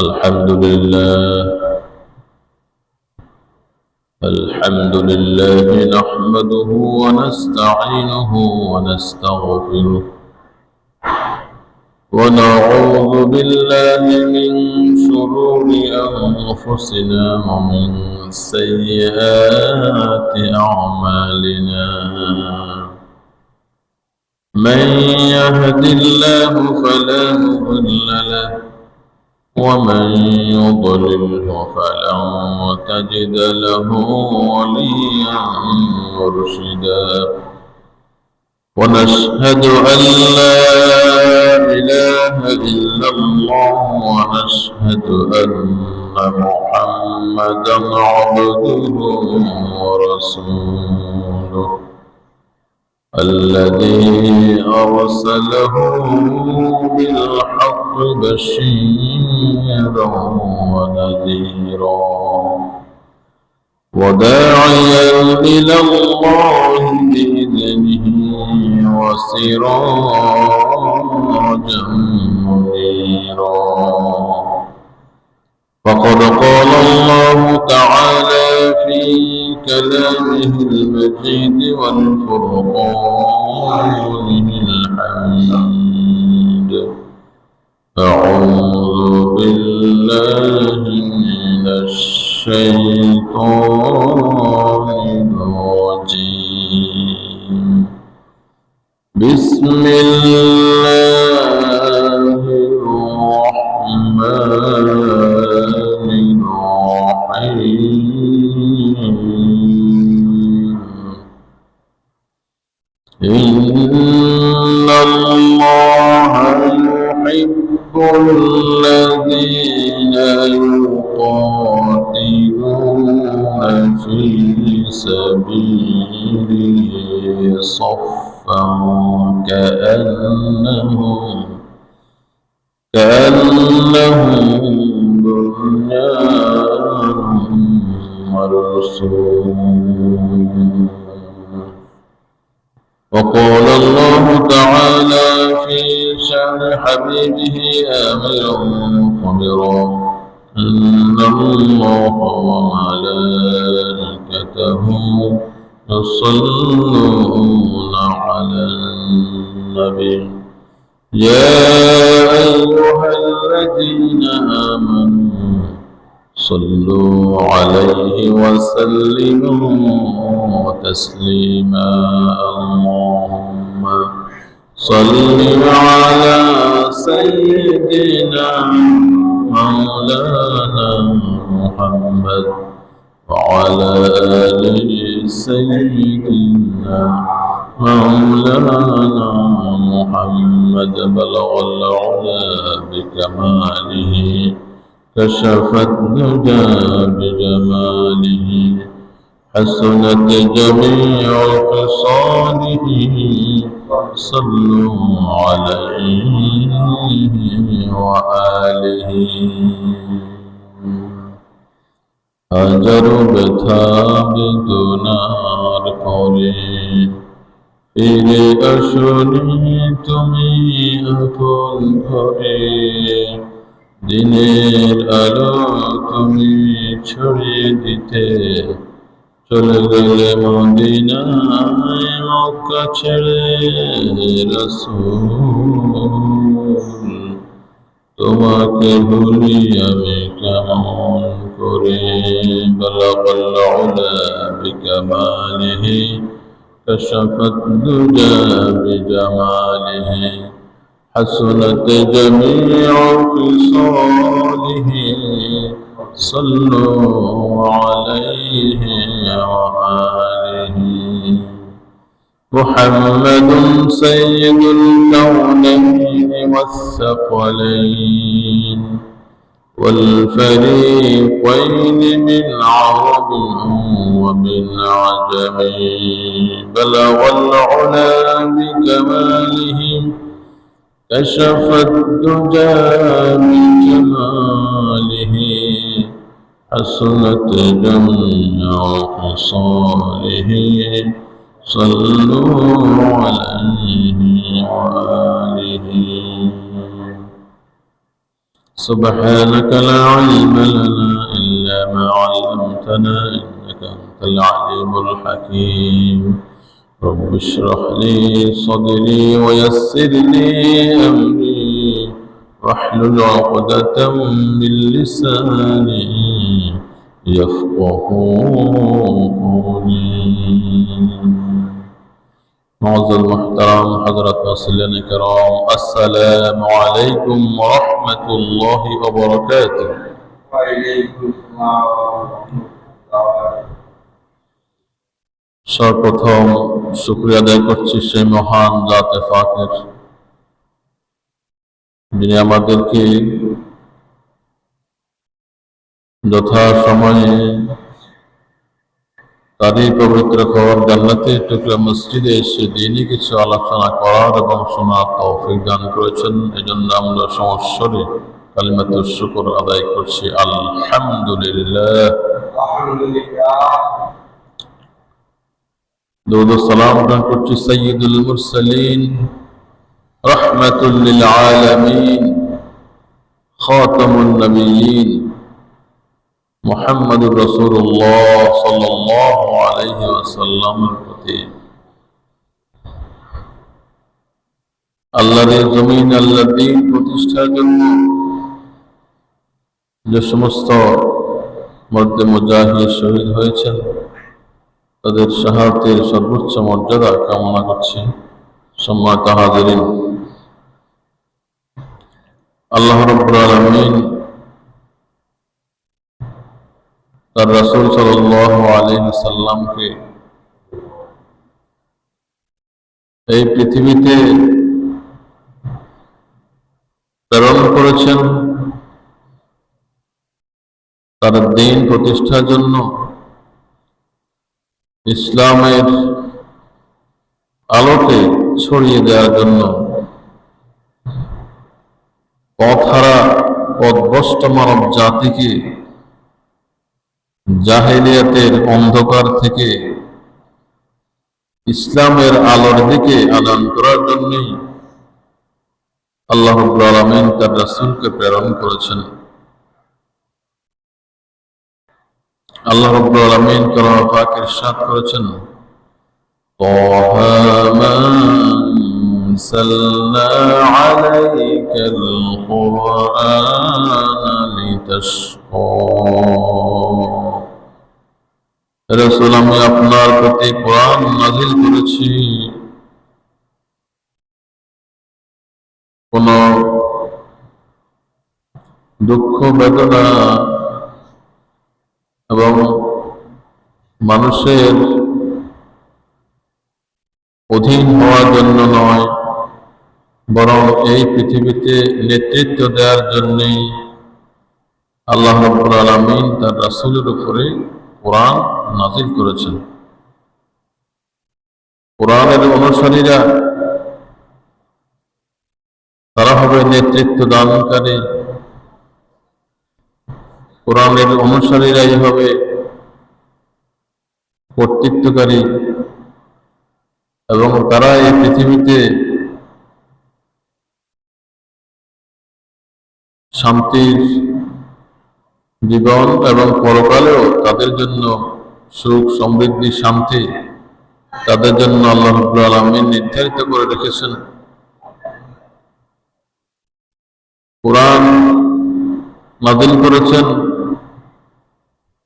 الحمد لله نحمده ونستعينه ونستغفره ونعوذ بالله من شرور أنفسنا ومن سيئات أعمالنا. من يهد الله فلا مضل له ومن يضلله فلن تجد له وليا مرشدا. ونشهد أن لا إله إلا الله ونشهد أن محمدا عبده ورسوله الذي أرسله بالحق بشيرا ونذيرا وداعيا إلى الله بإذنه وسراجا منيرا. فقد قال الله تعالى في كلامه المجيد والفرقان الحميد: أعوذ بالله من الشيطان الرجيم. بسم الله الرحمن الرحيم. إن الله يحب الذين يقاتلون في سبيله صفا كأنهم بنيان مرصوص. وقال الله تعالى في شأن حبيبه آمرا مخبرا: إن الله وملائكته يصلون على النبي يا أيها الذين آمنوا صلوا عليه وسلموا تسليما. اللهم صل على سيدنا مولانا محمد وعلى آل سيدنا مولانا محمد. بلغ العلا بكماله كشف الدجى بجماله حسنت جميع خصاله. صلوا عليه وآله. হাজার ব্যথা বেদনার পরে ফিরে আসনি তুমি আপন ঘরে। দিনের আলো তুমি ছড়িয়ে দিতে চলে গেলে মদিনায় মক্কা ছেড়ে। রাসূল তোমাকে ভুলি আমি কেমন করে। বালাগাল উলা বিকামালিহি কাশাফাত দুজা বিজামালিহি حسنت جميع خصاله. صلوا عليه وآله. محمد سيد الكونين والثقلين والفريقين من عرب ومن عجم. بلغ العلا بكمالهم كشف الدجى بجماله حسنت جميع خصاله. صلوا عليه وآله. سبحانك لا علم لنا إلا ما علمتنا إنك أنت العليم الحكيم رب اشرح لي صدري ويسر لي أمري واحلل عقدة من لساني يفقه قولي معزز المحترم حضرت وصلنا الكرام السلام عليكم ورحمة الله وبركاته وعليكم السلام ورحمة الله সর্বপ্রথম শুকরিয়া আদায় করছি সেই মহান জাতে পাকের যিনি আমাদেরকে যথাসময়ে তারই পবিত্র ঘর জান্নাতের টুকরা মসজিদে এসে দিনই কিছু আলোচনা করার এবং শোনার তৌফিক দান করেছেন। এজন্য আমরা সমস্বরে কালিমাতুশ শুকর আদায় করছি আলহামদুলিল্লাহ। দরুদ ও সালাম দান করছি সাইয়্যিদুল মুরসালিন রাহমাতুল লিল আলামিন খাতামুন নবিয়্যিন মুহাম্মদুর রাসূলুল্লাহ সাল্লাল্লাহু আলাইহি ওয়াসাল্লামের প্রতি আল্লাহর এই জমিন আল্লাহর দ্বীন প্রতিষ্ঠার জন্য যে সমস্ত মর্দে মুজাহিদ শহীদ হয়েছেন তাদের শাহাদাতের সর্বোচ্চ মর্যাদা কামনা করছি। সম্মানিত হাজিরিন, আল্লাহ রাব্বুল আলামিন তার রাসূল সাল্লাল্লাহু আলাইহি ওয়াসাল্লামকে এই পৃথিবীতে প্রেরণ করেছেন তার দ্বীন প্রতিষ্ঠার জন্য, ইসলামের আলোকে ছড়িয়ে দেওয়ার জন্য, পথহারা পথভ্রষ্ট মানব জাতিকে জাহেলিয়াতের অন্ধকার থেকে ইসলামের আলোর দিকে আদান করার জন্যই আল্লাহ রাব্বুল আলামিন তার রাসূলকে প্রেরণ করেছেন। আল্লাহ রাব্বুল আলামিন কোরআন পাকে ইরশাদ করেছেন, তাহা মা আনসালনা আলাইকাল কুরআনা লিতাশকা। রাসূল, আমি আপনার প্রতি কোরআন নাযিল করেছি কোন দুঃখ বেদনা এবং মানুষের অধীন হওয়ার জন্য নয়, বরং এই পৃথিবীতে নেতৃত্ব দেওয়ার জন্যই আল্লাহ রাব্বুল আলামিন তার রাসূলের উপরে কোরআন নাযিল করেছেন। কোরআনের অনুসারীরা তারা হবে নেতৃত্ব দানকারী, কোরআনের অনুসারীরাই হবে কর্তৃত্বকারী, এবং তারা এই পৃথিবীতে শান্তির জীবন এবং পরকালেও তাদের জন্য সুখ সমৃদ্ধি শান্তি তাদের জন্য আল্লাহ রাব্বুল আলামিন নির্ধারিত করে রেখেছেন। কোরআন নাযিল করেছেন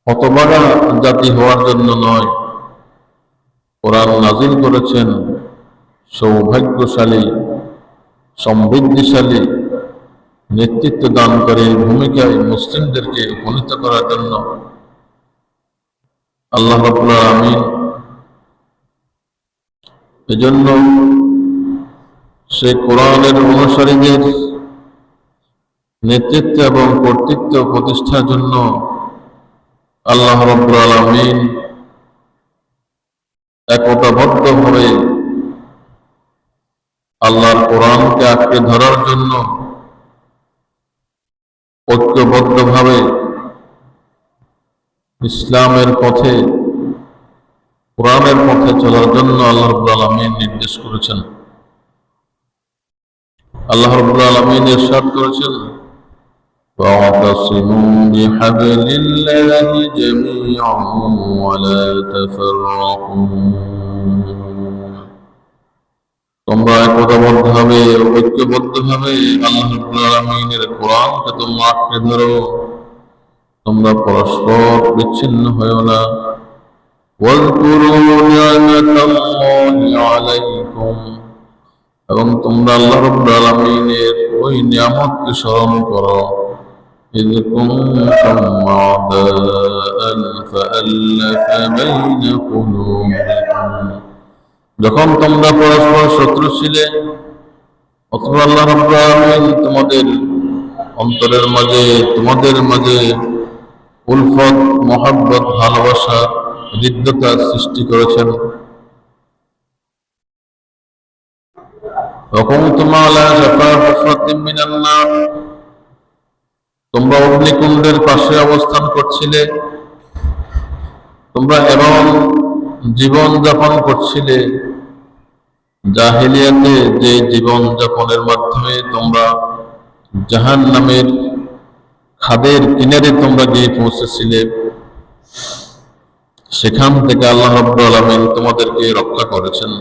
হতভাগা জাতি হওয়ার জন্য নয়, কোরআন নাযিল করেছেন সৌভাগ্যশালী সমৃদ্ধিশালী নেতৃত্ব দানকারীর ভূমিকায় মুসলিমদেরকে উপনীত করার জন্য। আল্লাহ রাব্বুল আলামিন এজন্য সেই কোরআনের অনুসারীদের নেতৃত্ব এবং কর্তৃত্ব প্রতিষ্ঠার জন্য আল্লাহ রাব্বুল আলামিন একতাবদ্ধভাবে আল্লাহর কোরআনকে আঁকড়ে ধরার জন্য ঐক্যবদ্ধভাবে ইসলামের পথে কোরআনের পথে চলার জন্য আল্লাহ রাব্বুল আলামিন নির্দেশ করেছেন। আল্লাহ রাব্বুল আলামিন ইরশাদ করেছেন, واعتصموا بحبل الله جميعا ولا تفرقوا তোমরা একতাবদ্ধভাবে ঐক্যবদ্ধভাবে আল্লাহ রাব্বুল আলামিনের কোরআনকে তোমরা আঁকড়ে ধরো, তোমরা পরস্পর বিচ্ছিন্ন হয়েও না। ওয়াজকুরু নি'মাতাল্লাহি আলাইকুম, এবং তোমরা আল্লাহ রাব্বুল আলামিনের ওই নিয়ামতকে স্মরণ করো। إذ كنتم أعداء فألف بين قلوبكم, যখন তোমরা পরস্পর শত্রু ছিলে, অথবা আল্লাহ রাব্বুল আলামিন তোমাদের অন্তরের মাঝে তোমাদের মাঝে উলফত, মহব্বত, ভালোবাসা, হৃদ্যতা সৃষ্টি করেছেন। وكنتم على شفا حفرة من النار, তোমরা অগ্নিকুণ্ডের পাশে অবস্থান করছিলে, তোমরা এমন জীবন যাপন করছিলে জাহেলিয়াতে, যে জীবন যাপনের মাধ্যমে তোমরা জাহান্নামের খাদের কিনারে তোমরা গিয়ে পৌঁছেছিলে। সেখান থেকে আল্লাহ রাব্বুল আলামিন তোমাদেরকে রক্ষা করেছেন।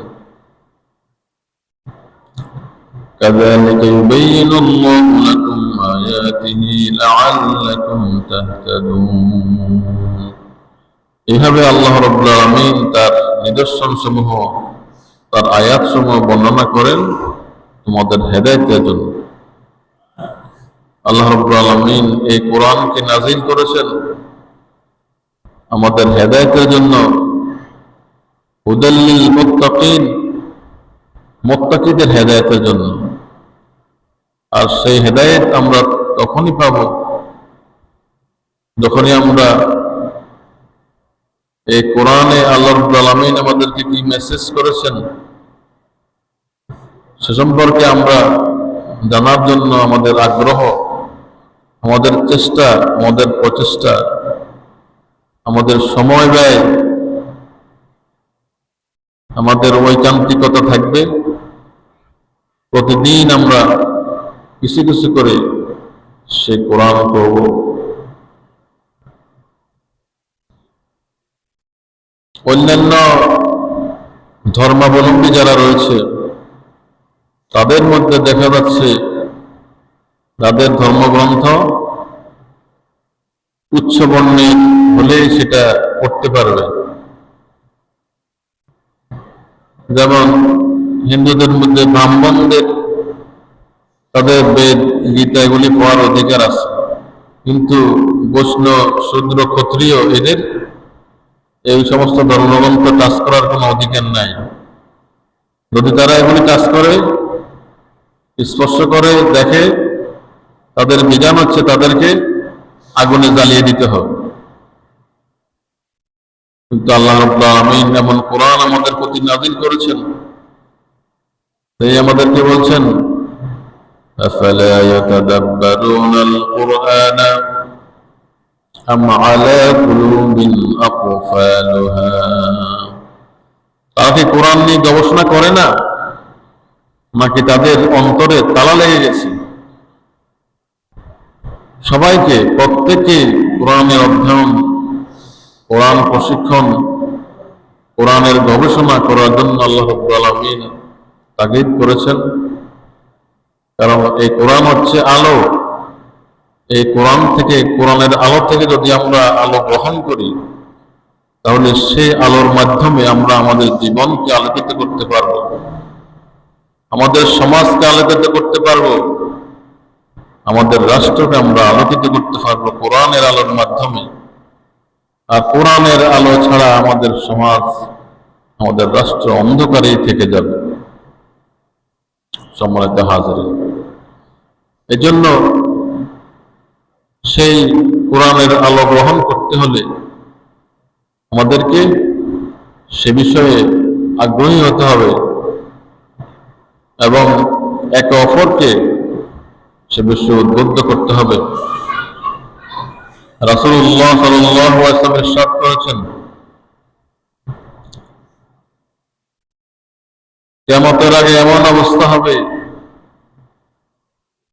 কাযালিকা ইউবাইয়িনুল্লাহু লাকুম আয়াতিহি লাআল্লাকুম তাহতাদুন, এভাবে আল্লাহ রাব্বুল আলামিন তার নিদর্শনসমূহ, তার আয়াতসমূহ বর্ণনা করেন তোমাদের হেদায়েতের জন্য। আল্লাহ রাব্বুল আলামিন এই কোরআনকে নাযিল করেছেন আমাদের হেদায়েতের জন্য, হুদাল লিল মুত্তাকিন, মুত্তাকিদের হেদায়েতের জন্য। আর সেই হেদায়েত আমরা তখনই পাব যখনই আমরা এই কোরআনে আল্লাহ রাব্বুল আলামিন আমাদেরকে কি মেসেজ করেছেন সে সম্পর্কে আমরা জানার জন্য আমাদের আগ্রহ, আমাদের চেষ্টা, আমাদের প্রচেষ্টা, আমাদের সময় ব্যয়, আমাদের ঐকান্তিকতা থাকবে। প্রতিদিন আমরা কিছু কিছু করে সে কোরআন পড়ব। অন্যান্য ধর্মাবলম্বী যারা রয়েছে তাদের মধ্যে দেখা যাচ্ছে তাদের ধর্মগ্রন্থ উচ্চ বর্ণে হলে সেটা পড়তে পারবে। যেমন হিন্দুদের মধ্যে ব্রাহ্মণদের তাদের বেদ, গীতা এগুলি পড়ার অধিকার আছে, কিন্তু বৈষ্ণব, শূদ্র, ক্ষত্রিয় এদের এই সমস্ত ধর্মগ্রন্থ টাচ করার কোনো অধিকার নাই। যদি তারা এগুলি টাচ করে, স্পর্শ করে, দেখে, তাদের বিধান হচ্ছে তাদেরকে আগুনে জ্বালিয়ে দিতে হবে। কিন্তু আল্লাহ রাব্বুল আলামিন এমন কোরআন আমাদের প্রতি নাযিল করেছেন, তাই আমাদেরকে বলছেন আফালা ইয়াতাদাব্বারুনাল কুরআনা আম আলা কুলুবিন আকফালুহা, তারা কি কোরআন নিয়ে গবেষণা করে না, নাকি তাদের অন্তরে তালা লেগে গেছে? সবাইকে, প্রত্যেককে কোরআনের অধ্যয়ন, কোরআন প্রশিক্ষণ, কোরআনের গবেষণা করার জন্য আল্লাহ রাব্বুল আলামিন তাগিদ করেছেন। কারণ এই কোরআন হচ্ছে আলো। এই কোরআন থেকে, কোরআনের আলো থেকে যদি আমরা আলো গ্রহণ করি, তাহলে সেই আলোর মাধ্যমে আমরা আমাদের জীবনকে আলোকিত করতে পারবো, আমাদের সমাজকে আলোকিত করতে পারবো, আমাদের রাষ্ট্রকে আমরা আলোকিত করতে পারবো কোরআনের আলোর মাধ্যমে। আর কোরআনের আলো ছাড়া আমাদের সমাজ, আমাদের রাষ্ট্র অন্ধকারেই থেকে যাবে। সম্মানিত হাজিরিন, এজন্য সেই কোরআনের আলো গ্রহণ করতে হলে আমাদেরকে সে বিষয়ে আগ্রহী হতে হবে এবং একে অপরকে সে বিষয়ে উদ্বুদ্ধ করতে হবে। রাসূলুল্লাহ সাল্লাল্লাহু আলাইহি ওয়াসাল্লাম ইরশাদ করেছেন, কিয়ামতের আগে এমন অবস্থা হবে,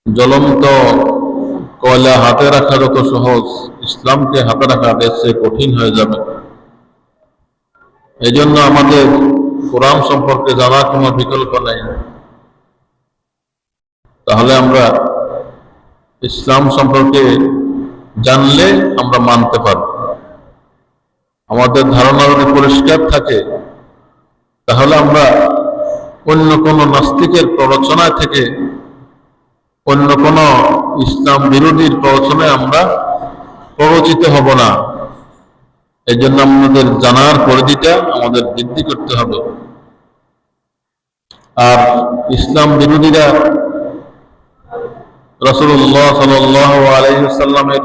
জ্বলন্ত কয়লা হাতে রাখা যত সহজ, ইসলামকে হাতে রাখা এর চেয়ে কঠিন হয়ে যাবে। এই জন্য আমাদের কোরআন সম্পর্কে জানার কোনো বিকল্প নেই। তাহলে আমরা ইসলাম সম্পর্কে জানলে আমরা মানতে পারব। আমাদের ধারণা যদি পরিষ্কার থাকে, তাহলে আমরা অন্য কোনো নাস্তিকের প্ররোচনায় থেকে, অন্য কোনো ইসলাম বিরোধীর প্ররোচনায় আমরা প্ররোচিত হব না। এই জন্য আমাদের জানার পরিধিটা আমাদের বৃদ্ধি করতে হবে। আর ইসলাম বিরোধীরা রাসূলুল্লাহ সাল্লাল্লাহু আলাইহি ওয়াসাল্লামের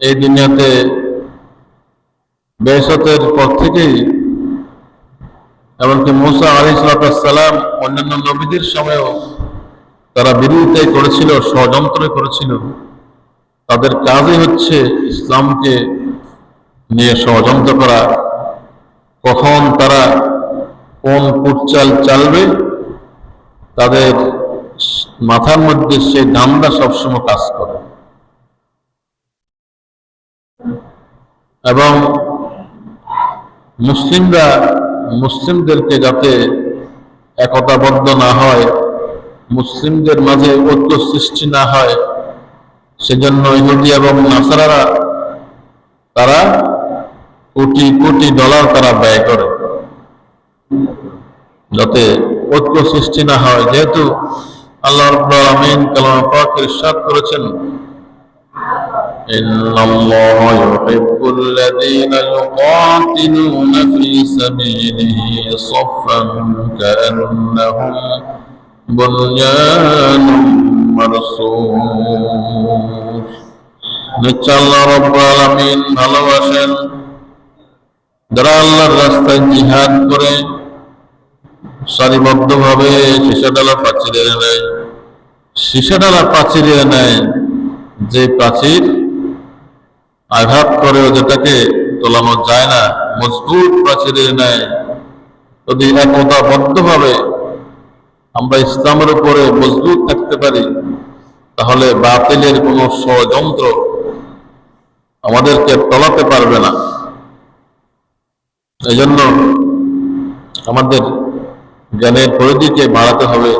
এই দুনিয়াতে বেঈসতের পর থেকেই, এমনকি মুসা আলাইহিস সালাম অন্যান্য নবীদের সময়ও তারা বিরোধিতা করেছিল, ষড়যন্ত্র করেছিল। তাদের কাজই হচ্ছে ইসলামকে নিয়ে ষড়যন্ত্র করা। কখন তারা কোন কুটচাল চালবে, তাদের মাথার মধ্যে সেই ধান্দা সবসময় কাজ করে। এবং মুসলিমদেরকে যাতে একতাবদ্ধ না হয়, মুসলিমদের মাঝে ঐক্য সৃষ্টি না হয়, সেজন্য ইহুদি এবং নাসারারা তারা কোটি কোটি ডলার তারা ব্যয় করে যাতে ঐক্য সৃষ্টি না হয়। যেহেতু আল্লাহ রাব্বুল আলামিন কালামে পাকে ইরশাদ করেছেন, ইন্নাল্লাহা ইউহিব্বুল্লাযীনা ইউকাতিলুনা ফী সাবিলিহি সাফফান কাআন্নাহুম বুনয়ানুম মারসূস। নিশ্চয় আল্লাহ রাব্বুল আলামিন ভালোবাসেন যারা আল্লাহর রাস্তায় জিহাদ করে সারিবদ্ধভাবে সীসাডালা প্রাচীরের ন্যায়, যে প্রাচীর আঘাত করেও যেটাকে তোলানো যায় না, মজবুত প্রাচীরের ন্যায় যদি একতাবদ্ধভাবে আমরা ইসলামের উপরে মজবুত থাকতে পারি, তাহলে বাতিলের কোনো ষড়যন্ত্র আমাদেরকে টলাতে পারবে না। এই জন্য আমাদের জ্ঞানের পরিধিকে বাড়াতে হবে।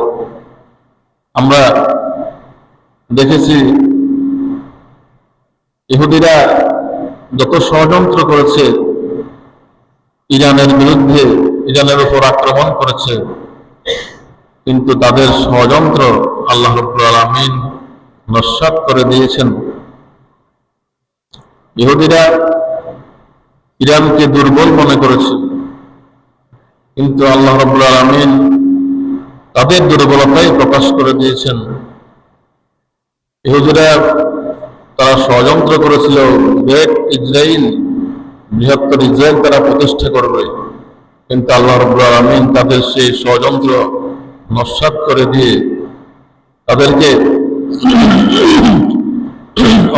আমরা দেখেছি ইহুদিরা যত ষড়যন্ত্র করেছে, ইরানের বিরুদ্ধে, ইরানের উপর আক্রমণ করেছে, কিন্তু তাদের ষড়যন্ত্র আল্লাহ রাব্বুল আলামিন নস্যাৎ করে দিয়েছেন। ইহুদিরা ইরানকে দুর্বল মনে করেছে, কিন্তু আল্লাহ রাব্বুল আলামিন তাদের দুর্বলতাই প্রকাশ করে দিয়েছেন। ইহুদিরা তারা ষড়যন্ত্র করেছিল গ্রেট ইসরায়েল, বৃহত্তর ইসরায়েল তারা প্রতিষ্ঠা করবে, কিন্তু আল্লাহ রাব্বুল আলামিন তাদের সেই ষড়যন্ত্র নস্যাৎ করে দিয়ে তাদেরকে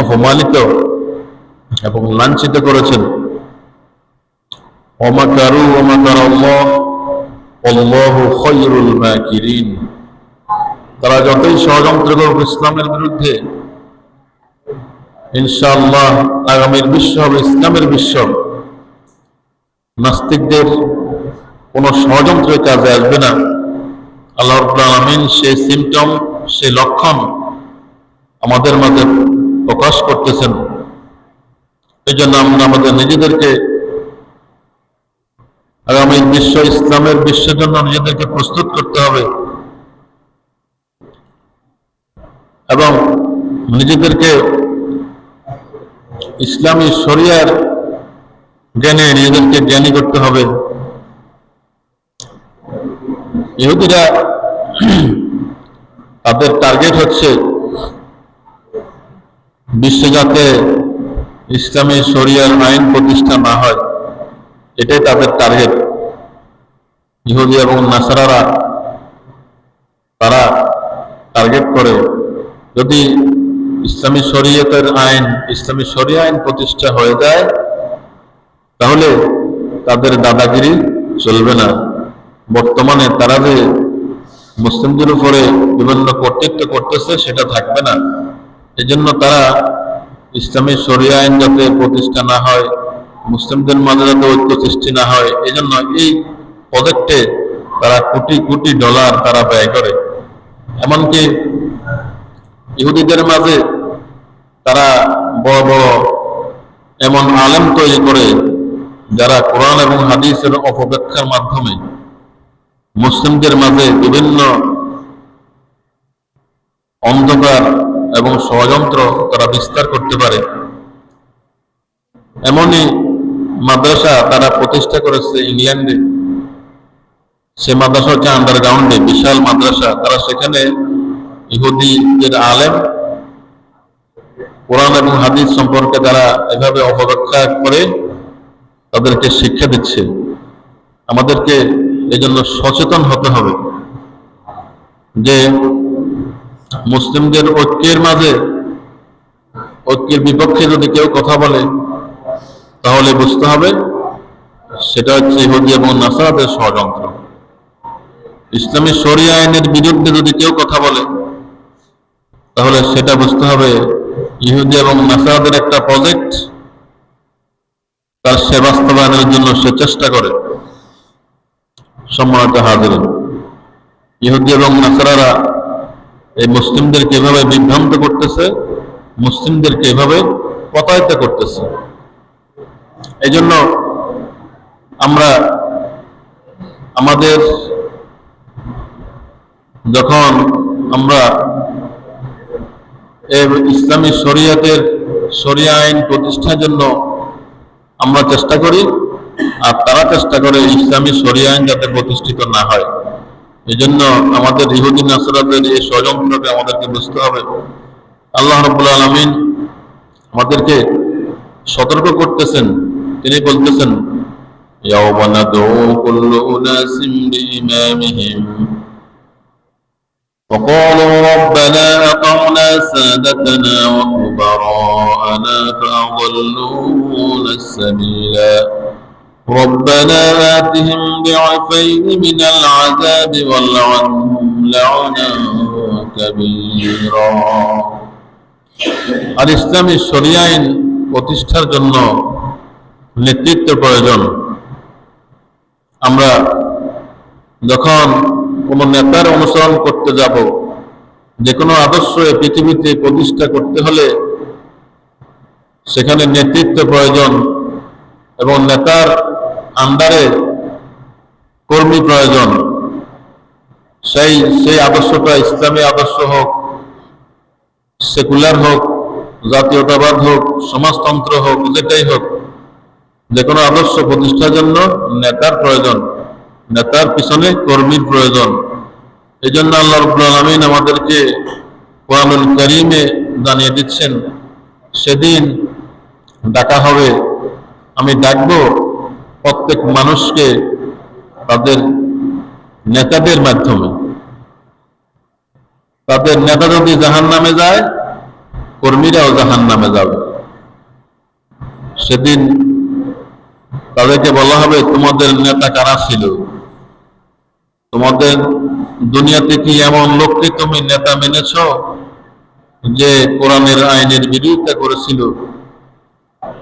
অপমানিত এবং লাঞ্ছিত করেছেন। ওমাকারু ওমাকারাল্লাহ আল্লাহু খায়রুল মাকিরিন। তারা যতই ষড়যন্ত্র করবে ইসলামের বিরুদ্ধে, ইনশাআল্লাহ আগামীর বিশ্ব হবে ইসলামের বিশ্ব। নাস্তিকদের কোনো ষড়যন্ত্রের কাজে আসবে না। আল্লাহ রাব্বুল আলামিন সেই সিমটম, সেই লক্ষণ আমাদের মাঝে প্রকাশ করতেছেন। এই জন্য আমরা আমাদের নিজেদেরকে আগামী বিশ্ব, ইসলামের বিশ্বের জন্য নিজেদেরকে প্রস্তুত করতে হবে এবং নিজেদেরকে ইসলামী শরিয়ার জ্ঞানে নিজেদেরকে জ্ঞানী করতে হবে। ইহুদিরা তাদের টার্গেট হচ্ছে বিশ্বে যাতে ইসলামী শরিয়ার আইন প্রতিষ্ঠা না হয়, এটাই তাদের টার্গেট। ইহুদি এবং নাসারারা তারা টার্গেট করে যদি ইসলামী শরিয়তের আইন, ইসলামী শরিয়া আইন প্রতিষ্ঠা হয়ে যায়, তাহলে তাদের দাদাগিরি চলবে না। বর্তমানে তারা যে মুসলিমদের উপরে বিভিন্ন কর্তৃত্ব করতেছে, সেটা থাকবে না। এজন্য তারা ইসলামী শরিয়া আইন যাতে প্রতিষ্ঠা না হয়, মুসলিমদের মাঝে যাতে ঐক্য সৃষ্টি না হয়, এজন্য এই প্রজেক্টে তারা কোটি কোটি ডলার তারা ব্যয় করে। এমনকি ইহুদিদের মাঝে তারা বড় বড় এমন আলেম তৈরি করে যারা কোরআন এবং হাদিসের অপব্যাখ্যার মাধ্যমে মুসলিমদের মাঝে বিভিন্ন অন্ধকার এবং ষড়যন্ত্র তারা বিস্তার করতে পারে। এমনই মাদ্রাসা তারা প্রতিষ্ঠা করেছে ইংল্যান্ডে। সে মাদ্রাসা হচ্ছে আন্ডারগ্রাউন্ডে বিশাল মাদ্রাসা। তারা সেখানে ইহুদিদের আলেম কোরআন এবং হাদিস সম্পর্কে তারা এভাবে অপব্যাখ্যা করে তাদেরকে শিক্ষা দিচ্ছে। আমাদেরকে এজন্য সচেতন হতে হবে যে মুসলিমদের ঐক্যের মাঝে, ঐক্যের বিপক্ষে যদি কেউ কথা বলে তাহলে বুঝতে হবে সেটা হচ্ছে ইহুদি এবং নাসারাদের ষড়যন্ত্র। ইসলামী শরিয়া আইনের বিরুদ্ধে যদি কেউ কথা বলে তাহলে সেটা বুঝতে হবে ইহুদি এবং নাসারাদের একটা প্রজেক্ট, তার সে বাস্তবায়নের জন্য সে চেষ্টা করে। সম্মানিত হাজিরিন, ইহুদি এবং নাসারারা এই মুসলিমদেরকে এভাবে বিভ্রান্ত করতেছে, মুসলিমদেরকে এভাবে প্রতারিত করতেছে। এই জন্য আমরা আমাদের যখন আমরা ইসলামী শরিয়া আইন প্রতিষ্ঠার জন্য আমরা চেষ্টা করি, আর তারা চেষ্টা করে ইসলামী শরিয়া আইন যাতে প্রতিষ্ঠিত না হয়। এই জন্য আমাদের ইহুদি নাসারাদের এই ষড়যন্ত্রকে আমাদেরকে বুঝতে হবে। আল্লাহ রাব্বুল আলামিন আমাদেরকে সতর্ক করতেছেন। তিনি বলতেছেন, ইয়াওমা নাদউ কুল্লু উনাসিম বিইমামিহিম وقالوا ربنا أطعنا سادتنا وكبراءنا فأضلونا السبيلا ربنا آتهم ضعفين من العذاب والعنهم لعنا كبيرا। আর ইসলামী শরিয়া আইন প্রতিষ্ঠার জন্য নেতৃত্ব প্রয়োজন। আমরা যখন কোন নেতার অনুসরণ করতে যাব, যে কোনো আদর্শ পৃথিবীতে প্রতিষ্ঠা করতে হলে সেখানে নেতৃত্ব প্রয়োজন এবং নেতার আন্ডারে কর্মী প্রয়োজন। সেই আদর্শটা ইসলামী আদর্শ হোক, সেকুলার হোক, জাতীয়তাবাদ হোক, সমাজতন্ত্র হোক, যেটাই হোক, যে কোনো আদর্শ প্রতিষ্ঠার জন্য নেতার প্রয়োজন, নেতার পিছনে কর্মীর প্রয়োজন। এই জন্য আল্লাহ রাব্বুল আলামিন আমাদেরকে কোরআনুল কারীমে জানিয়ে দিচ্ছেন, সেদিন ডাকা হবে, আমি ডাকবো প্রত্যেক মানুষকে তাদের নেতাদের মাধ্যমে। তাদের নেতা যদি জাহান্নামে যায়, কর্মীরাও জাহান্নামে যাবে। সেদিন তাদেরকে বলা হবে, তোমাদের নেতা কারা ছিল? তোমাদের দুনিয়াতে কি এমন লোককে তুমি নেতা মেনেছ যে কোরআনের আইনের বিরোধিতা করেছিল?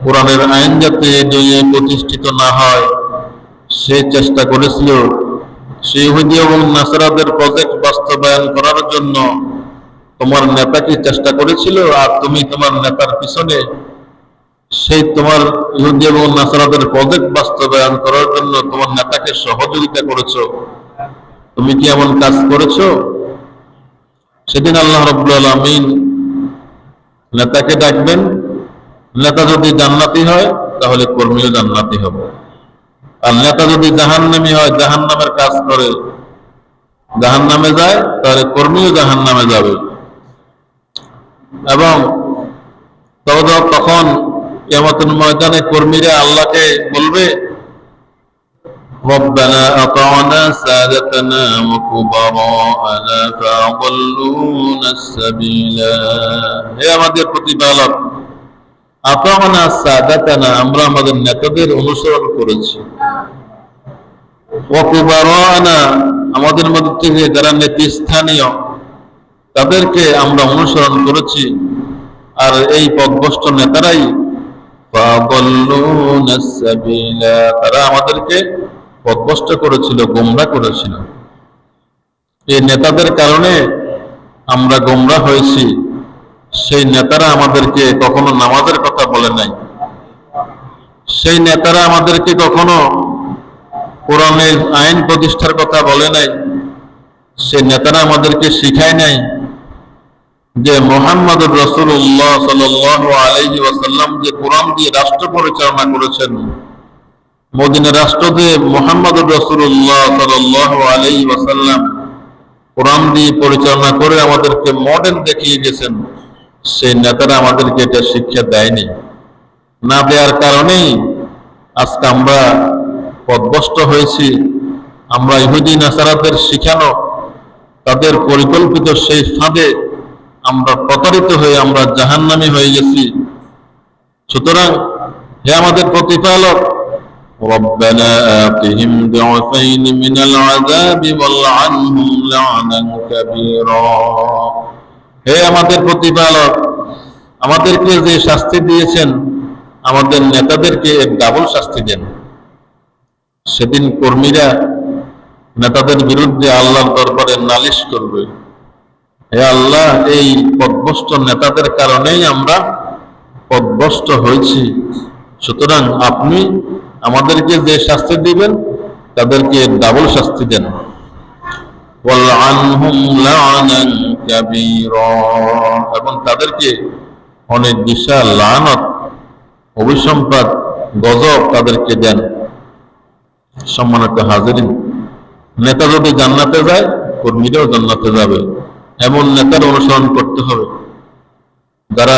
কোরআনের আইন যাতে দুনিয়ায় প্রতিষ্ঠিত না হয় সে চেষ্টা করেছিল। সেই ইহুদি এবং নাসারাদের প্রজেক্ট বাস্তবায়ন করার জন্য তোমার নেতা কি চেষ্টা করেছিল? আর তুমি তোমার নেতার পিছনে সেই তোমার ইহুদি এবং নাসারাদের প্রজেক্ট বাস্তবায়ন করার জন্য তোমার নেতাকে সহযোগিতা করেছো? তুমি কি এমন কাজ করেছো? সেদিন আল্লাহ রাব্বুল আলামিন নেতাকে ডাকবেন। নেতা যদি জান্নাতি হয় তাহলে কর্মীও জান্নাতি হবে, আর নেতা যদি জাহান্নামী হয়, জাহান্নামের কাজ করে, জাহান্নামে যায়, তাহলে কর্মীও জাহান্নামে যাবে। এবং তখন কিয়ামতের ময়দানে কর্মীরা আল্লাহকে বলবে, ربنا أطعنا سادتنا وكبراءنا فأضلونا السبيلا। হে আমাদের প্রতিপালক, আতানা সাদাতানা, আমরা আমাদের নেতাদের অনুসরণ করেছি, ওয়া কুবারানা, আমাদের মধ্যে থেকে যারা নেতৃস্থানীয় তাদেরকে আমরা অনুসরণ করেছি, আর এই পথভ্রষ্ট নেতারাই ফাদাল্লুনা সাবিলা, তারা আমাদেরকে পথভ্রষ্ট করেছিল, গোমরাহ করেছিল। এই নেতাদের কারণে আমরা গোমরাহ হয়েছি। সেই নেতারা আমাদেরকে কখনো নামাজের কথা বলে নাই, সেই নেতারা আমাদেরকে কখনো কোরআনের আইন প্রতিষ্ঠার কথা বলে নাই, সেই নেতারা আমাদেরকে শিখায় নাই যে মুহাম্মদুর রাসূলুল্লাহ সাল্লাল্লাহু আলাইহি ওয়াসাল্লাম যে কোরআন দিয়ে রাষ্ট্র পরিচালনা করেছেন, মদিনার রাষ্ট্র যে মুহাম্মদুর রাসূলুল্লাহ সাল্লাল্লাহু আলাইহি ওয়াসাল্লাম কোরআন দিয়ে পরিচালনা করে আমাদেরকে মডেল দেখিয়ে গেছেন, সেই নেতারা আমাদেরকে এটা শিক্ষা দেয়নি। না দেওয়ার কারণেই আজকে আমরা পথভ্রষ্ট হয়েছি। আমরা ইহুদি নাসারাদের শিখানো, তাদের পরিকল্পিত সেই ফাঁদে আমরা প্রতারিত হয়ে আমরা জাহান্নামী হয়ে গেছি। সুতরাং হে আমাদের প্রতিপালক, রব্বানা আতিহিম দুআফাইন মিনাল আযাবি ওয়ালআনহুম লা'নান কাবীরা, হে আমাদের প্রতিপালক, আমাদেরকে যে শাস্তি দিয়েছেন আমাদের নেতাদেরকে এক ডাবল শাস্তি দেন। সেদিন কর্মীরা নেতাদের বিরুদ্ধে আল্লাহর দরবারে নালিশ করবে, হে আল্লাহ, এই পথভ্রষ্ট নেতাদের কারণেই আমরা পথভ্রষ্ট হয়েছি, সুতরাং আপনি আমাদেরকে যে শাস্তি দিবেন তাদেরকে ডাবল শাস্তি দেন। ওয়ালআনহুম লা'নান কাবীরা, এবং তাদেরকে অনেক বিশাল লানত, অভিসম্পাত, গজব তাদেরকে দেন। সম্মানিত হাজিরিন, নেতা যদি জান্নাতে যায়, কর্মীরাও জান্নাতে যাবে। এমন নেতার অনুসরণ করতে হবে যারা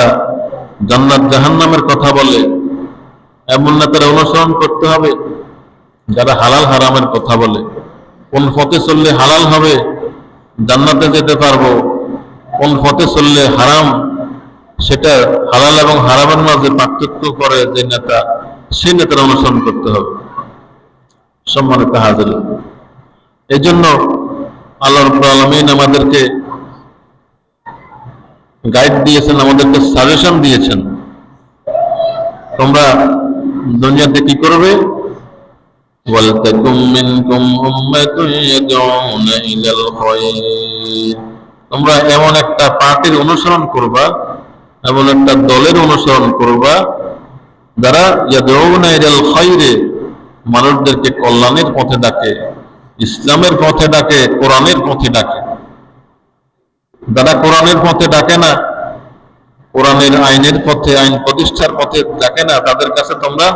জান্নাত জাহান্নামের কথা বলে, এমন নেতার অনুসরণ করতে হবে যারা হালাল হারামের কথা বলে। কোন পথে চললে হালাল হবে, জান্নাতে যেতে পারবো, কোন পথে চললে হারাম, সেটা হালাল এবং হারামের মাঝে পার্থক্য করে যে নেতা, সেই নেতার অনুসরণ করতে হবে। সম্মানিত হাজির, এই জন্য আল্লাহ রাব্বুল আলামিন আমাদেরকে গাইড দিয়েছেন, আমাদেরকে সাজেশন দিয়েছেন, তোমরা দুনিয়াতে কি করবে, ওয়ালতাকুম মিনকুম উম্মাতুন ইয়াদউনা ইলাল খায়র, তোমরা এমন একটা পার্টির অনুসরণ করবা, এমন একটা দলের অনুসরণ করবা যারা ইয়াদউনা ইলাল খায়রে, মানুষদেরকে কল্যাণের পথে ডাকে, ইসলামের পথে ডাকে, কোরআনের পথে ডাকে। যারা কোরআনের পথে ডাকে না, কোরআনের আইনের পথে, আইন প্রতিষ্ঠার পথে ডাকে না, তাদের কাছে তোমরা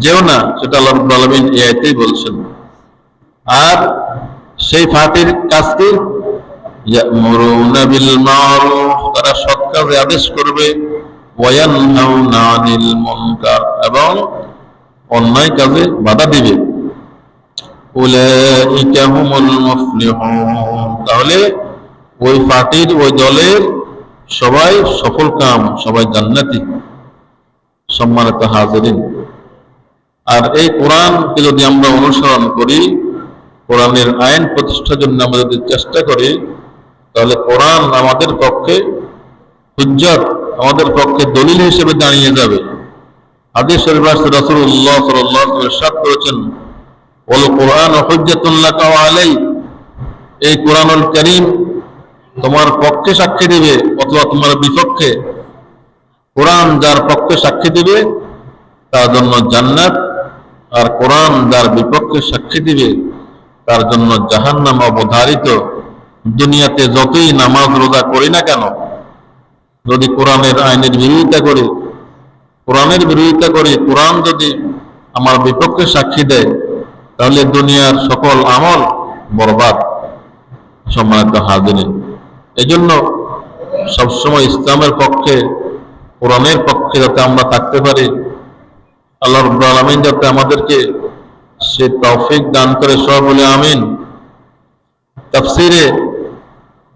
যেও না, সেটা আল্লাহ রাব্বুল আলামিন এই আয়াতেই বলছেন। আর সেই পার্টির কাজ কি, ইয়ামুরুনা বিল মারুফ, তারা সৎ কাজে আদেশ করবে, ওয়া ইয়ানহাউনা আনিল মুনকার, এবং অন্যায় কাজে বাধা দিবে। উলাইকা হুমুল মুফলিহুন, তাহলে ওই পার্টির, ওই দলের সবাই সফল কাম, সবাই জান্নাতি। সম্মানিত হাজিরিন, আর এই কোরআনকে যদি আমরা অনুসরণ করি, কোরআনের আইন প্রতিষ্ঠার জন্য আমরা যদি চেষ্টা করি, তাহলে কোরআন আমাদের পক্ষে হুজ্জত, আমাদের পক্ষে দলিল হিসেবে দাঁড়িয়ে যাবে। হাদিস শরীফে আছে, রাসূলুল্লাহ সাল্লাল্লাহু আলাইহি ওয়াসাল্লাম ইরশাদ করেছেন, ওয়াল কোরআন হুজ্জাতুন লাকা ওয়া আলাইক, এই কোরআনুল কারীম তোমার পক্ষে সাক্ষী দিবে অথবা তোমার বিপক্ষে। কোরআন যার পক্ষে সাক্ষী দিবে তার জন্য জান্নাত, আর কোরআন যার বিপক্ষে সাক্ষী দিবে তার জন্য জাহান্নাম অবধারিত। দুনিয়াতে যতই নামাজ রোজা করি না কেন, যদি কোরআনের আইনের বিরোধিতা করি, কোরআনের বিরোধিতা করি, কোরআন যদি আমার বিপক্ষে সাক্ষী দেয়, তাহলে দুনিয়ার সকল আমল বরবাদ। সম্মানিত হাজিরিন, এজন্য সবসময় ইসলামের পক্ষে, কোরআনের পক্ষে যাতে আমরা থাকতে পারি, আল্লাহ রাব্বুল আলামিন যাতে আমাদেরকে সে তৌফিক দান করে, সবাই বলে আমিন। তাফসিরে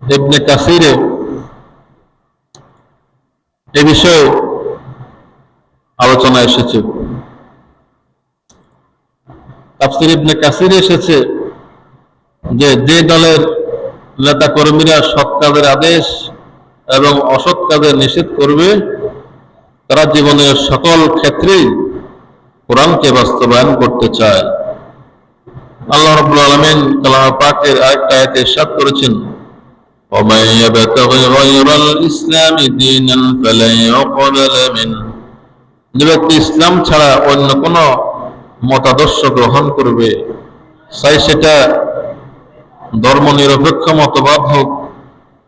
ইবনে কাসিরে এ বিষয়ে আলোচনা এসেছে। তাফসির ইবনে কাসিরে এসেছে যে যে দলের নেতা কর্মীরা সৎ কাজের আদেশ এবং অসৎ কাজে নিষেধ করবে, তারা জীবনের সকল ক্ষেত্রেই কোরআনকে বাস্তবায়ন করতে চায়। আল্লাহ রাব্বুল আলামিন কালাম পাকের আরেকটা আয়াতে ইরশাদ করেছেন, وَمَن يَبْتَغِ غَيْرَ الْإِسْلَامِ دِينًا فَلَن يُقْبَلَ مِنْهُ। যে ব্যক্তি ইসলাম ছাড়া অন্য কোন মতাদর্শ গ্রহণ করবে, চাই সেটা ধর্মনিরপেক্ষ মতবাদ হোক,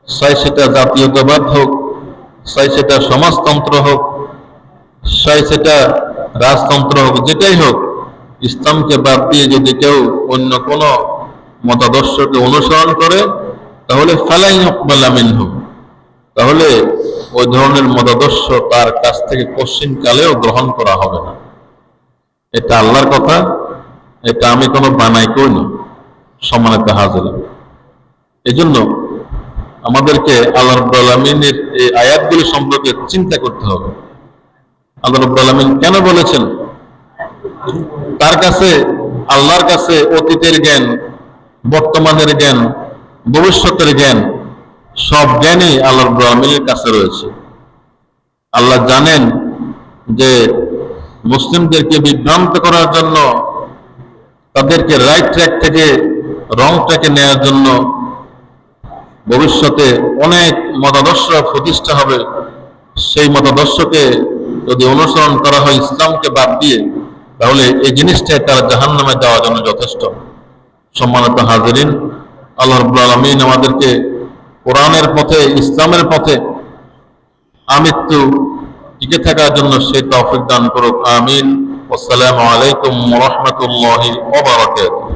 চাই সেটা জাতীয়তাবাদ হোক, চাই সেটা সমাজতন্ত্র হোক, চাই সেটা রাজতন্ত্র হোক, যেটাই হোক, ইসলামকে বাদ দিয়ে যদি কেউ অন্য কোন মতাদর্শকে অনুসরণ করে, তাহলে ফালাই ইউকবালা মিনহু, তাহলে ওই ধরনের মতাদর্শ তার কাছ থেকে কোশ্চিন কালেও গ্রহণ করা হবে না। এটা আল্লাহর কথা, এটা আমি কোনো বানাই কই না। সম্মানিত হাজির, এই জন্য আমাদেরকে আল্লাহ রাব্বুল আলামিনের এই আয়াতগুলি সম্পর্কে চিন্তা করতে হবে। আল্লাহ রাব্বুল আলামিন কেন বলেছেন? তার কাছে, আল্লাহর কাছে অতীতের জ্ঞান, বর্তমানের জ্ঞান, ভবিষ্যতের জ্ঞান, সব জ্ঞানই আল্লাহ রাব্বুল আলামিনের কাছে রয়েছে। আল্লাহ জানেন যে মুসলিমদেরকে বিভ্রান্ত করার জন্য, তাদেরকে রাইট ট্র্যাক থেকে রং ট্র্যাকে নেওয়ার জন্য ভবিষ্যতে অনেক মতাদর্শ প্রতিষ্ঠা হবে। সেই মতাদর্শকে যদি অনুসরণ করা হয় ইসলামকে বাদ দিয়ে, তাহলে এই জিনিসটাই তারা জাহান্নামে যাওয়ার জন্য যথেষ্ট। সম্মানিত হাজিরিন, আল্লাহ রাব্বুল আলামিন আমাদেরকে কোরআনের পথে, ইসলামের পথে আমৃত্যু টিকে থাকার জন্য সেই তৌফিক দান করুক। আমিন। আসসালামু আলাইকুম ওয়া রাহমাতুল্লাহি ওয়া বারাকাতুহু।